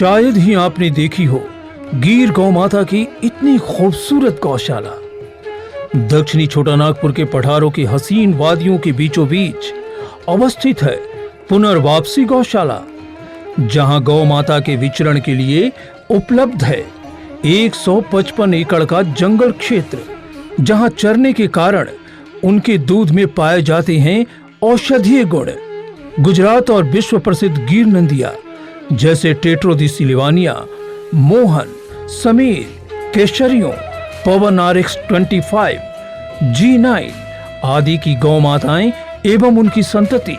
शायद ही आपने देखी हो गिर गौ माता की इतनी खूबसूरत गौशाला। दक्षिणी छोटानागपुर के पठारों की हसीन वादियों के बीचों बीच अवस्थित है पुनर्वापसी गौशाला, जहां गौ माता के विचरण के लिए उपलब्ध है 155 एकड़ का जंगल क्षेत्र, जहां चरने के कारण उनके दूध में पाए जाते हैं औषधीय गुण। गुजरात और विश्व प्रसिद्ध गिर नंदिया जैसे टेट्रो दी सिल्वानिया, मोहन, समीर, केशरियों, पवन RX 25, G9 आदि की गौ माताएं एवं उनकी संतति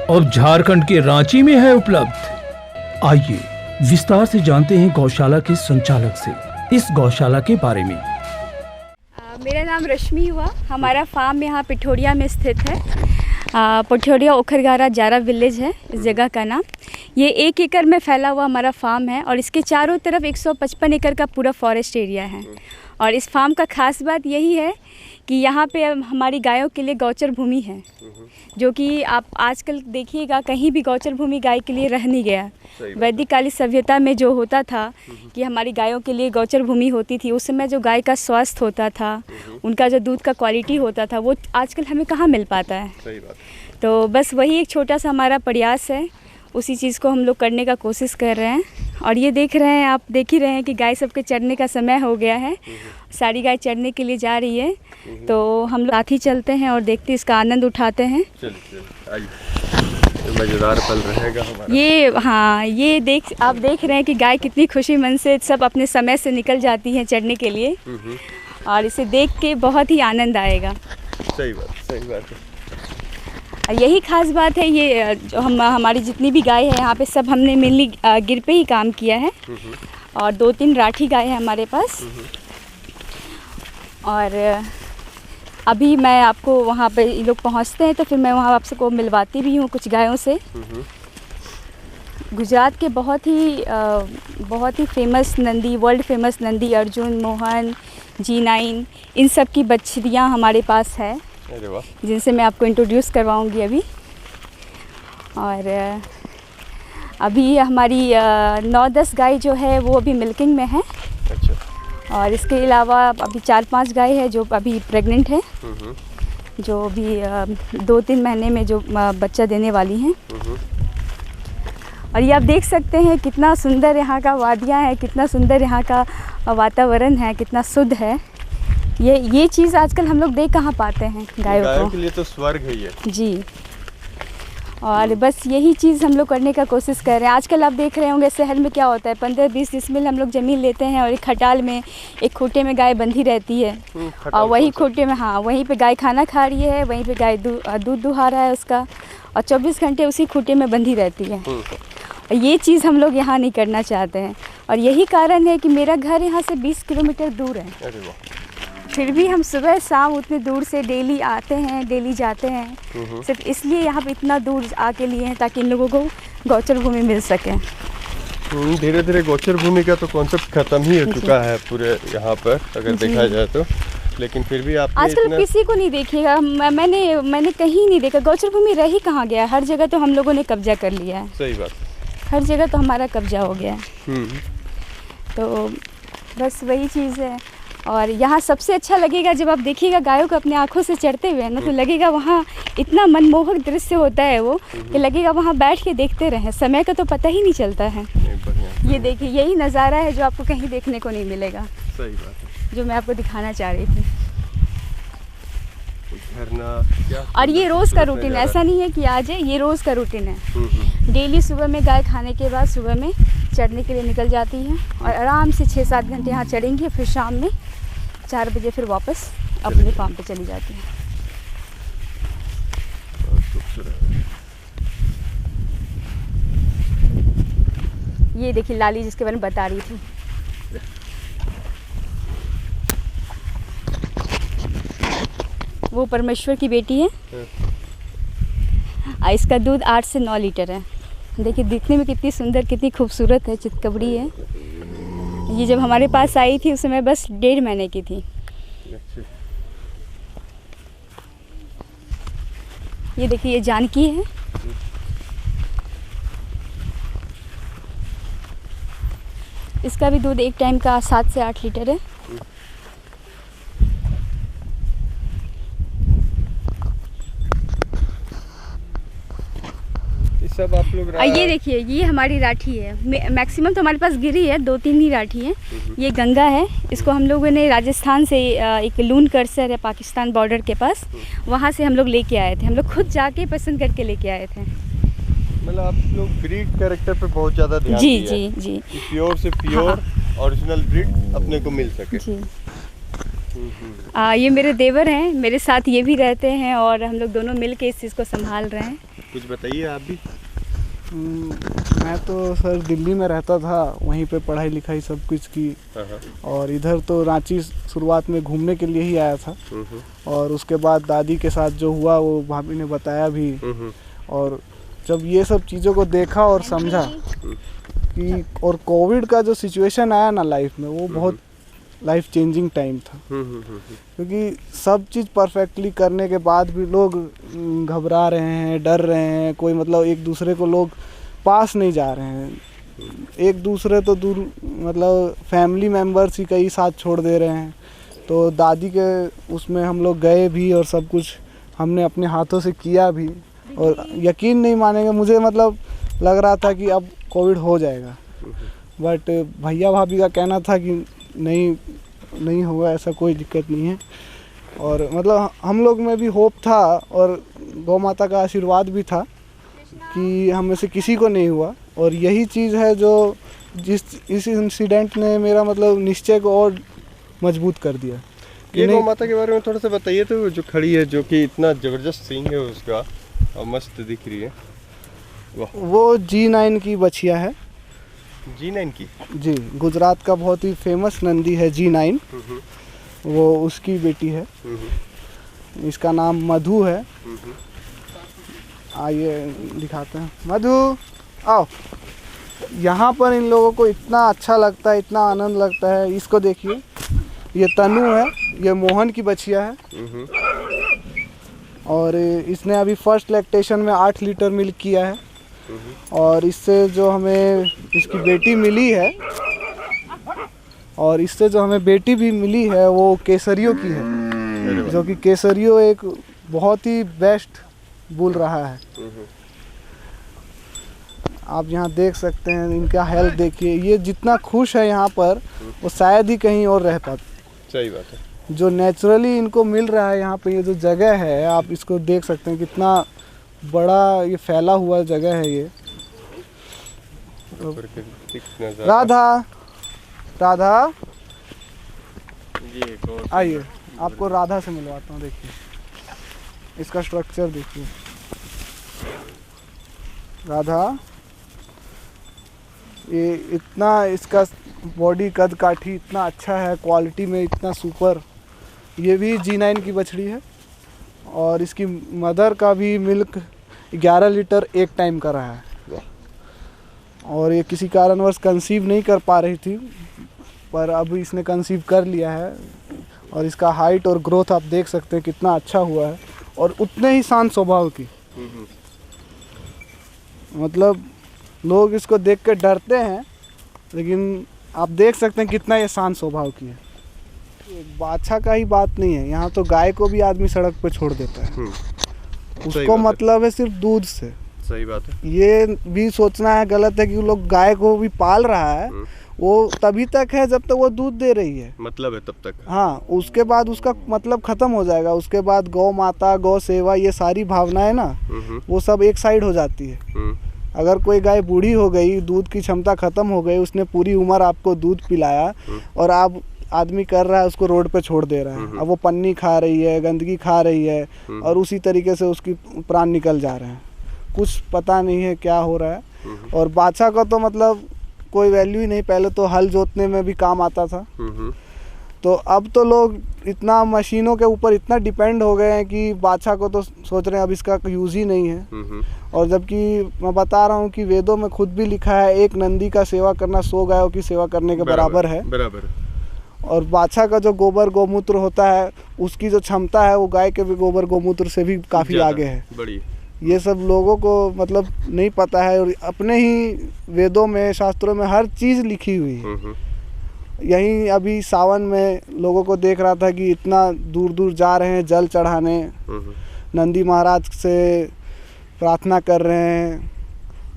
अब झारखंड के रांची में है उपलब्ध। आइए विस्तार से जानते हैं गौशाला के संचालक से इस गौशाला के बारे में। मेरा नाम रश्मि हुआ। हमारा फार्म यहाँ पिठोरिया में स्थित है। पिठोरिया ओखरगारा जारा विलेज है इस जगह का नाम। ये 1 एकड़ में फैला हुआ हमारा फार्म है और इसके चारों तरफ 155 एकड़ का पूरा फॉरेस्ट एरिया है। और इस फार्म का खास बात यही है कि यहाँ पे हमारी गायों के लिए गौचर भूमि है, जो कि आप आजकल देखिएगा कहीं भी गौचर भूमि गाय के लिए रह नहीं गया। वैदिक काली सभ्यता में जो होता था कि हमारी गायों के लिए गौचर भूमि होती थी, उस समय जो गाय का स्वास्थ्य होता था, उनका जो दूध का क्वालिटी होता था, वो आजकल हमें कहाँ मिल पाता है। सही बात। तो बस वही एक छोटा सा हमारा प्रयास है, उसी चीज़ को हम लोग करने का कोशिश कर रहे हैं। और ये देख रहे हैं, आप देख ही रहे हैं कि गाय सबके चढ़ने का समय हो गया है। सारी गाय चढ़ने के लिए जा रही है, तो हम लोग साथ ही चलते हैं और देखते इसका आनंद उठाते हैं। मजेदार पल रहेगा हमारा। ये आप देख रहे हैं कि गाय कितनी खुशी मन से सब अपने समय से निकल जाती हैं चढ़ने के लिए, और इसे देख के बहुत ही आनंद आएगा। सही बात है। यही खास बात है, ये जो हमारी जितनी भी गाय है यहाँ पे सब हमने मेनली गिर पे ही काम किया है। और 2-3 राठी गाय है हमारे पास। और अभी मैं आपको वहाँ पे ये लोग पहुँचते हैं तो फिर मैं वहाँ आपसे को मिलवाती भी हूँ कुछ गायों से। गुजरात के बहुत ही फेमस नंदी, वर्ल्ड फेमस नंदी अर्जुन, मोहन, G9 इन सब की बछड़ियाँ हमारे पास है, जिनसे मैं आपको इंट्रोड्यूस करवाऊंगी अभी। और अभी हमारी 9-10 गाय जो है वो अभी मिल्किंग में है। अच्छा। और इसके अलावा अभी 4-5 गाय है जो अभी प्रेग्नेंट है, जो अभी 2-3 महीने में जो बच्चा देने वाली हैं। और ये आप देख सकते हैं कितना सुंदर यहाँ का वादियाँ है, कितना सुंदर यहाँ का वातावरण है, कितना शुद्ध है। ये चीज़ आजकल हम लोग देख कहाँ पाते हैं गायों के लिए तो स्वर्ग है ये। जी। और बस यही चीज़ हम लोग करने का कोशिश कर रहे हैं। आजकल आप देख रहे होंगे शहर में क्या होता है, 15-20 डिसमिल हम लोग ज़मीन लेते हैं और एक खटाल में एक खूटे में गाय बंधी रहती है, और वही खूटे में वहीं पे गाय खाना खा रही है, वहीं पे गाय दूध दुहा रहा है उसका, और 24 घंटे उसी खूटे में बंधी रहती है। और ये चीज़ हम लोग यहाँ नहीं करना चाहते हैं, और यही कारण है कि मेरा घर यहाँ से 20 किलोमीटर दूर है। फिर भी हम सुबह शाम उतने दूर से डेली आते हैं, डेली जाते हैं, सिर्फ इसलिए यहाँ पे इतना दूर आके लिए हैं ताकि इन लोगों को गौचर भूमि मिल सके। धीरे धीरे गौचर भूमि का तो कॉन्सेप्ट खत्म ही हो चुका है पूरे यहाँ पर अगर देखा जाए तो, लेकिन फिर भी आप आजकल किसी को नहीं देखिएगा, मैंने कहीं नहीं देखा। गौचर भूमि रह ही कहाँ गया, हर जगह तो हम लोगों ने कब्जा कर लिया है। सही बात, हर जगह तो हमारा कब्जा हो गया है। तो बस वही चीज़ है। और यहाँ सबसे अच्छा लगेगा जब आप देखिएगा गायों को अपने आँखों से चढ़ते हुए ना, तो लगेगा वहाँ इतना मनमोहक दृश्य होता है वो, कि लगेगा वहाँ बैठ के देखते रहें, समय का तो पता ही नहीं चलता है। ये देखिए, यही नज़ारा है जो आपको कहीं देखने को नहीं मिलेगा। सही बात है, जो मैं आपको दिखाना चाह रही थी। झरना, और ये रोज़ का रूटीन, ऐसा नहीं है कि आज है, ये रोज़ का रूटीन है। डेली सुबह में गाय खाने के बाद सुबह में चढ़ने के लिए निकल जाती है, और आराम से 6-7 घंटे यहाँ चढ़ेंगी, फिर शाम में 4 बजे फिर वापस अपने फार्म पे चली जाती है। ये देखिए लाली, जिसके बारे में बता रही थी। वो परमेश्वर की बेटी है। इसका दूध 8 से 9 लीटर है। देखिए दिखने में कितनी सुंदर, कितनी खूबसूरत है, चितकबरी है। ये जब हमारे पास आई थी उस समय बस 1.5 महीने की थी। ये देखिए, ये जानकी है। इसका भी दूध एक टाइम का 7 से 8 लीटर है। सब आप लोग ये देखिए, ये हमारी राठी है। मैक्सिमम तो हमारे पास गिरी है, 2-3 ही राठी हैं। ये गंगा है। इसको हम लोगों ने राजस्थान से एक लून करसर है पाकिस्तान बॉर्डर के पास, वहाँ से हम लोग लेके आए थे। हम लोग खुद जाके पसंद करके लेके आए थे। मतलब आप लोग ब्रीड कैरेक्टर पे बहुत ज़्यादा ध्यान जी दिया जी है जी कि प्योर से प्योर ओरिजिनल ब्रीड अपने को मिल सके। जी। ये मेरे देवर हैं, मेरे साथ ये भी रहते हैं और हम लोग दोनों मिल के इस चीज़ को संभाल रहे हैं। कुछ बताइए आप भी। मैं तो सर दिल्ली में रहता था, वहीं पे पढ़ाई लिखाई सब कुछ की, और इधर तो रांची शुरुआत में घूमने के लिए ही आया था। और उसके बाद दादी के साथ जो हुआ वो भाभी ने बताया भी। और जब ये सब चीज़ों को देखा और समझा कि और कोविड का जो सिचुएशन आया ना लाइफ में, वो बहुत लाइफ चेंजिंग टाइम था। क्योंकि सब चीज़ परफेक्टली करने के बाद भी लोग घबरा रहे हैं, डर रहे हैं। कोई मतलब एक दूसरे को लोग पास नहीं जा रहे हैं, एक दूसरे तो दूर, मतलब फैमिली मेम्बर्स ही कई साथ छोड़ दे रहे हैं। तो दादी के उसमें हम लोग गए भी और सब कुछ हमने अपने हाथों से किया भी। और यकीन नहीं मानेंगे, मुझे मतलब लग रहा था कि अब कोविड हो जाएगा, बट भैया भाभी का कहना था कि नहीं होगा, ऐसा कोई दिक्कत नहीं है। और मतलब हम लोग में भी होप था और गौ माता का आशीर्वाद भी था कि हम में से किसी को नहीं हुआ। और यही चीज़ है जो इस इंसिडेंट ने मेरा मतलब निश्चय को और मजबूत कर दिया। ये गौ माता के बारे में थोड़ा सा बताइए। तो जो खड़ी है, जो कि इतना ज़बरदस्त सींग है उसका और मस्त दिख रही है, वो G9 की बछिया है। G9 की? जी, गुजरात का बहुत ही फेमस नंदी है G9, वो उसकी बेटी है। इसका नाम मधु है। आइए दिखाते हैं। मधु आओ। यहाँ पर इन लोगों को इतना अच्छा लगता है, इतना आनंद लगता है। इसको देखिए, ये तनु है, ये मोहन की बछिया है। और इसने अभी फर्स्ट लैक्टेशन में 8 लीटर मिल्क किया है। और इससे जो हमें इसकी बेटी मिली है, और इससे जो हमें बेटी भी मिली है, वो केसरियो की है, जो कि केसरियो एक बहुत ही बेस्ट बुल रहा है। आप यहाँ देख सकते हैं, इनका हेल्थ देखिए। ये जितना खुश है यहाँ पर, वो शायद ही कहीं और रह पाता। सही बात है। जो नेचुरली इनको मिल रहा है यहाँ पे, ये जो जगह है आप इसको देख सकते हैं, कितना बड़ा ये फैला हुआ जगह है ये। राधा राधा आइए, आपको राधा से मिलवाता हूँ। देखिए इसका स्ट्रक्चर देखिए। राधा, ये इतना इसका बॉडी कद काठी इतना अच्छा है, क्वालिटी में इतना सुपर। ये भी G9 की बछड़ी है और इसकी मदर का भी मिल्क 11 लीटर एक टाइम का रहा है। और ये किसी कारणवश कंसीव नहीं कर पा रही थी, पर अब इसने कंसीव कर लिया है। और इसका हाइट और ग्रोथ आप देख सकते हैं कितना अच्छा हुआ है, और उतने ही शांत स्वभाव की। मतलब लोग इसको देख के डरते हैं, लेकिन आप देख सकते हैं कितना ये शांत स्वभाव की है। बाछा का ही बात नहीं है, यहाँ तो गाय को भी आदमी सड़क पे छोड़ देता है। उसको मतलब है सिर्फ दूध से। सही बात है। ये भी सोचना है गलत है कि वो लोग गाय को भी पाल रहा है, वो तभी तक है जब तक वो दूध दे रही है, मतलब है तब तक। हाँ, उसके बाद उसका मतलब खत्म हो जाएगा। उसके बाद गौ माता, गौ सेवा, ये सारी भावनाएं ना, वो सब एक साइड हो जाती है। अगर कोई गाय बूढ़ी हो गई, दूध की क्षमता खत्म हो गई, उसने पूरी उम्र आपको दूध पिलाया, और आप आदमी कर रहा है उसको रोड पे छोड़ दे रहा है। अब वो पन्नी खा रही है, गंदगी खा रही है, और उसी तरीके से उसकी प्राण निकल जा रहे हैं। कुछ पता नहीं है क्या हो रहा है। और बाछा का तो मतलब कोई वैल्यू ही नहीं। पहले तो हल जोतने में भी काम आता था, तो अब तो लोग इतना मशीनों के ऊपर इतना डिपेंड हो गए हैं कि बाछा को तो सोच रहे हैं अब इसका यूज़ ही नहीं है। और जबकि मैं बता रहा हूँ कि वेदों में खुद भी लिखा है, एक नंदी का सेवा करना 100 गायों की सेवा करने के बराबर है। और बाछा का जो गोबर गौमूत्र होता है, उसकी जो क्षमता है वो गाय के भी गोबर गौमूत्र से भी काफ़ी आगे है। ये सब लोगों को मतलब नहीं पता है, और अपने ही वेदों में, शास्त्रों में हर चीज़ लिखी हुई है। यहीं अभी सावन में लोगों को देख रहा था कि इतना दूर दूर जा रहे हैं जल चढ़ाने, नंदी महाराज से प्रार्थना कर रहे हैं,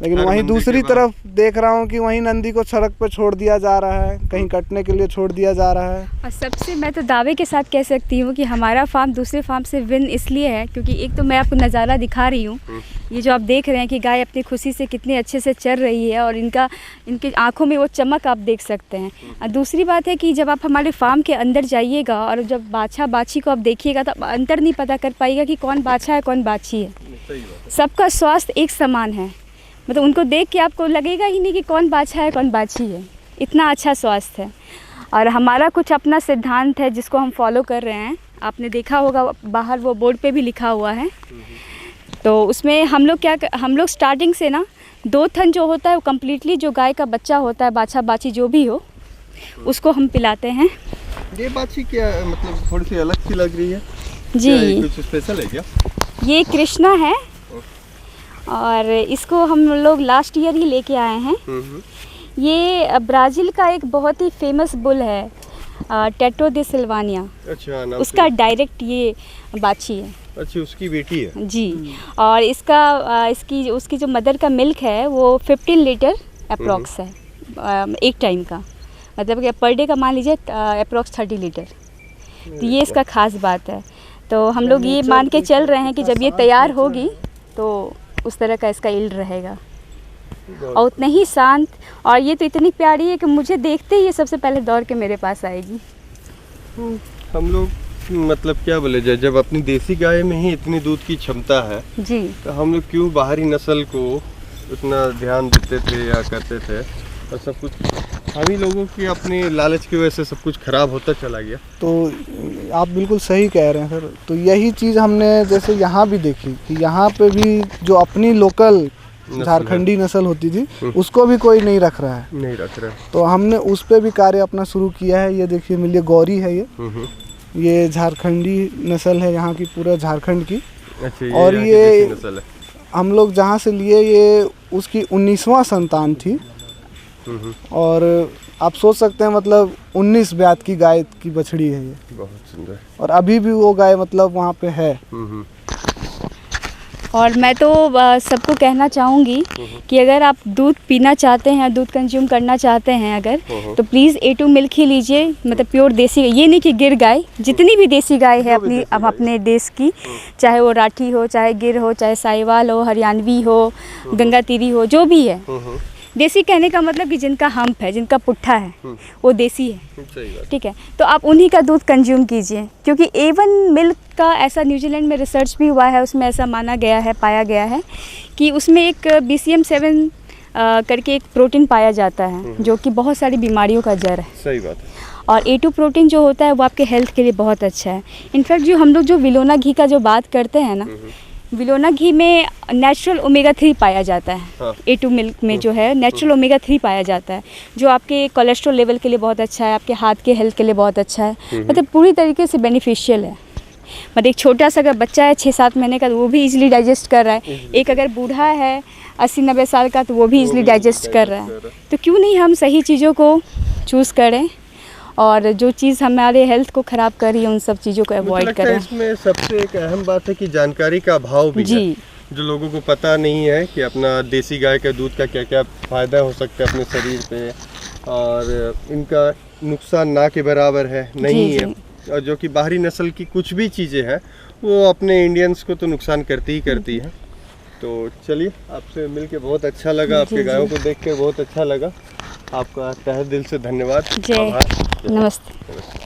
लेकिन वहीं दूसरी तरफ देख रहा हूँ कि वहीं नंदी को सड़क पर छोड़ दिया जा रहा है, कहीं कटने के लिए छोड़ दिया जा रहा है। और सबसे मैं तो दावे के साथ कह सकती हूँ कि हमारा फार्म दूसरे फार्म से विन इसलिए है क्योंकि एक तो मैं आपको नज़ारा दिखा रही हूँ, ये जो आप देख रहे हैं कि गाय अपनी खुशी से कितने अच्छे से चर रही है और इनके आँखों में वो चमक आप देख सकते हैं। और दूसरी बात है कि जब आप हमारे फार्म के अंदर जाइएगा और जब बाछा बाछी को आप देखिएगा तो आप अंतर नहीं पता कर पाइएगा कि कौन बाछा है कौन बाछी है। सबका स्वास्थ्य एक समान है, मतलब उनको देख के आपको लगेगा ही नहीं कि कौन बाछा है कौन बाछी है, इतना अच्छा स्वास्थ्य है। और हमारा कुछ अपना सिद्धांत है जिसको हम फॉलो कर रहे हैं, आपने देखा होगा बाहर वो बोर्ड पे भी लिखा हुआ है। तो उसमें हम लोग स्टार्टिंग से ना 2 थन जो होता है वो कम्प्लीटली जो गाय का बच्चा होता है, बाछा बाछी जो भी हो, उसको हम पिलाते हैं। ये बाछी क्या मतलब थोड़ी सी अलग सी लग रही है जी, कुछ स्पेशल है क्या? ये कृष्णा है और इसको हम लोग लास्ट ईयर ही लेके आए हैं। ये ब्राज़ील का एक बहुत ही फेमस बुल है, टेटो दे सिल्वानिया। अच्छा, नाम उसका डायरेक्ट ये बाछी है। अच्छा, उसकी बेटी है जी। और उसकी जो मदर का मिल्क है वो 15 लीटर अप्रॉक्स है एक टाइम का, मतलब कि पर डे का मान लीजिए अप्रॉक्स 30 लीटर। तो ये इसका ख़ास बात है। तो हम लोग ये मान के चल रहे हैं कि जब ये तैयार होगी तो उस तरह का इसका ईल्ड रहेगा और उतना ही शांत। और ये तो इतनी प्यारी है कि मुझे देखते ही ये सबसे पहले दौड़ के मेरे पास आएगी। हम लोग मतलब क्या बोले जाए, जब अपनी देसी गाय में ही इतनी दूध की क्षमता है जी, तो हम लोग क्यों बाहरी नस्ल को उतना ध्यान देते थे या करते थे, और सब कुछ हम ही लोगों की अपनी लालच की वजह से सब कुछ खराब होता चला गया। तो आप बिल्कुल सही कह रहे हैं सर। तो यही चीज़ हमने जैसे यहाँ भी देखी कि यहाँ पे भी जो अपनी लोकल झारखंडी नस्ल होती थी उसको भी कोई नहीं रख रहा है। तो हमने उस पर भी कार्य अपना शुरू किया है। ये देखिए मिलिए गौरी है, ये झारखंडी नस्ल है यहाँ की, पूरा झारखंड की। अच्छा, और ये नस्ल है हम लोग जहाँ से लिए, ये उसकी 19वां संतान थी। और आप सोच सकते हैं मतलब 19 ब्यात की गाय की बछड़ी है ये, बहुत सुंदर। और अभी भी वो गाय मतलब वहाँ पे है। और मैं तो सबको कहना चाहूँगी कि अगर आप दूध पीना चाहते हैं, दूध कंज्यूम करना चाहते हैं अगर, तो प्लीज़ A2 मिल्क ही लीजिए, मतलब प्योर देसी। ये नहीं कि गिर गाय, जितनी भी देसी गाय है अपने देश की, चाहे वो राठी हो, चाहे गिर हो, चाहे साहिवाल हो, हरियाणवी हो, गंगातीरी हो, जो भी है, देसी कहने का मतलब कि जिनका हम्प है, जिनका पुट्ठा है, वो देसी है। ठीक है, तो आप उन्हीं का दूध कंज्यूम कीजिए, क्योंकि A1 मिल्क का ऐसा न्यूजीलैंड में रिसर्च भी हुआ है, उसमें ऐसा माना गया है, पाया गया है कि उसमें एक BCM7 करके एक प्रोटीन पाया जाता है जो कि बहुत सारी बीमारियों का जड़ है। सही बात है। और A2 प्रोटीन जो होता है वो आपके हेल्थ के लिए बहुत अच्छा है। इनफैक्ट जो हम लोग जो विलोना घी का जो बात करते हैं ना, विलोना घी में नेचुरल ओमेगा 3 पाया जाता है। हाँ। A2 मिल्क में जो है नेचुरल ओमेगा 3 पाया जाता है, जो आपके कोलेस्ट्रॉल लेवल के लिए बहुत अच्छा है, आपके हाथ के हेल्थ के लिए बहुत अच्छा है, मतलब पूरी तरीके से बेनिफिशियल है। मतलब एक छोटा सा अगर बच्चा है 6-7 महीने का तो वो भी इजीली डाइजेस्ट कर रहा है, एक अगर बूढ़ा है 80-90 साल का तो वो भी इजीली डाइजेस्ट कर रहा है। तो क्यों नहीं हम सही चीज़ों को चूज़ करें, और जो चीज़ हमारे हेल्थ को ख़राब कर रही है उन सब चीज़ों को अवॉइड करें। इसमें सबसे एक अहम बात है कि जानकारी का अभाव भी है, जो लोगों को पता नहीं है कि अपना देसी गाय के दूध का क्या क्या फ़ायदा हो सकता है अपने शरीर पे, और इनका नुकसान ना के बराबर है नहीं है। और जो कि बाहरी नस्ल की कुछ भी चीज़ें हैं वो अपने इंडियंस को तो नुकसान करती ही करती है। तो चलिए, आपसे मिलके बहुत अच्छा लगा, आपके गायों को देख के बहुत अच्छा लगा। आपका तहे दिल से धन्यवाद। नमस्ते।